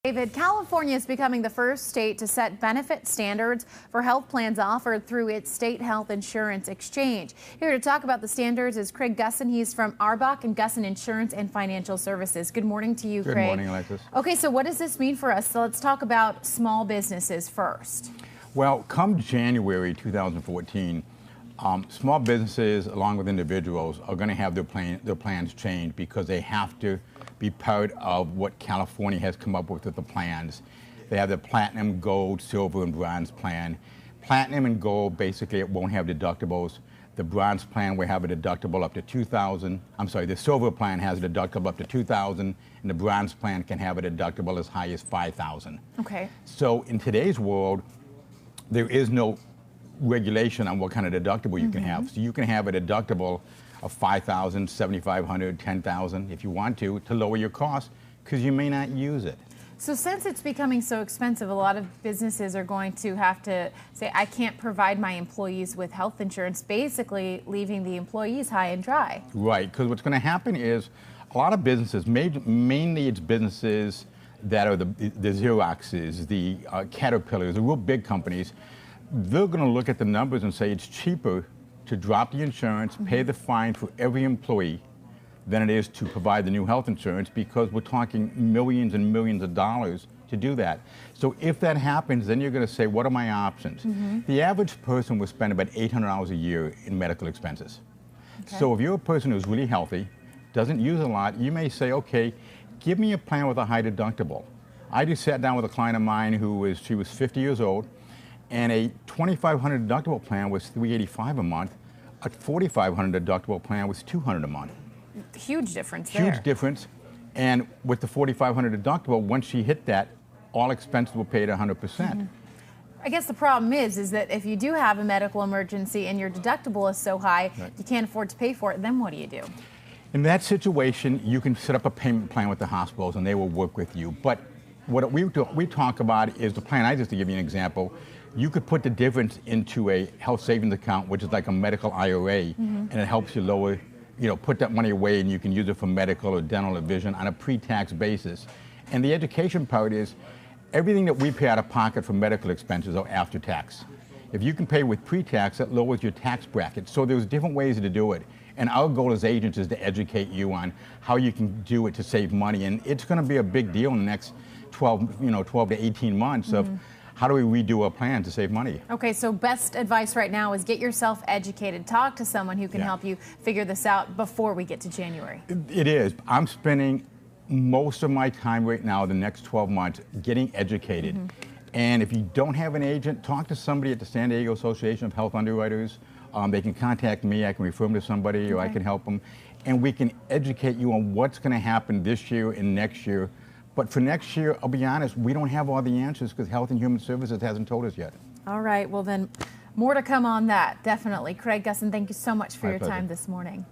David, California is becoming the first state to set benefit standards for health plans offered through its state health insurance exchange. Here to talk about the standards is Craig Gussin. He's from Arbach and Gussin Insurance and Financial Services. Good morning to you, Craig. Good morning, Alexis. Okay, so what does this mean for us? So let's talk about small businesses first. Well, come January 2014, small businesses, along with individuals, are going to have their plans changed because they have to be part of what California has come up with the plans. They have the platinum, gold, silver, and bronze plan. Platinum and gold, basically, it won't have deductibles. The bronze plan will have a deductible up to $2,000. I'm sorry, the silver plan has a deductible up to $2,000, and the bronze plan can have a deductible as high as $5,000. Okay. So in today's world, there is no regulation on what kind of deductible you can have. So you can have a deductible of $5,000, $7,500, $10,000 if you want to lower your costs, because you may not use it. So since it's becoming so expensive, a lot of businesses are going to have to say, I can't provide my employees with health insurance, basically leaving the employees high and dry. Right, because what's going to happen is a lot of businesses, mainly it's businesses that are the Xeroxes, the Caterpillars, the real big companies. They're going to look at the numbers and say it's cheaper to drop the insurance, pay the fine for every employee than it is to provide the new health insurance, because we're talking millions and millions of dollars to do that. So if that happens, then you're going to say, what are my options? The average person will spend about $800 a year in medical expenses. Okay. So if you're a person who's really healthy, doesn't use a lot, you may say, okay, give me a plan with a high deductible. I just sat down with a client of mine she was 50 years old, and a $2,500 deductible plan was $385 a month. A $4,500 deductible plan was $200 a month. Huge difference there. Huge difference. And with the $4,500 deductible, once she hit that, all expenses were paid 100%. I guess the problem is that if you do have a medical emergency and your deductible is so high, you can't afford to pay for it, then what do you do? In that situation, you can set up a payment plan with the hospitals and they will work with you. But what we talk about is the plan. Just to give you an example, you could put the difference into a health savings account, which is like a medical IRA, and it helps you lower, put that money away and you can use it for medical or dental or vision on a pre-tax basis. And the education part is everything that we pay out of pocket for medical expenses are after tax. If you can pay with pre-tax, that lowers your tax bracket. So there's different ways to do it. And our goal as agents is to educate you on how you can do it to save money. And it's going to be a big deal in the next 12 to 18 months of how do we redo a plan to save money. Okay, so best advice right now is get yourself educated. Talk to someone who can help you figure this out before we get to January. It is. I'm spending most of my time right now, the next 12 months, getting educated. And if you don't have an agent, talk to somebody at the San Diego Association of Health Underwriters. They can contact me, I can refer them to somebody, or I can help them. And we can educate you on what's going to happen this year and next year. But for next year, I'll be honest, we don't have all the answers because Health and Human Services hasn't told us yet. All right, well then, more to come on that, definitely. Craig Gussin, thank you so much for your pleasure. time this morning.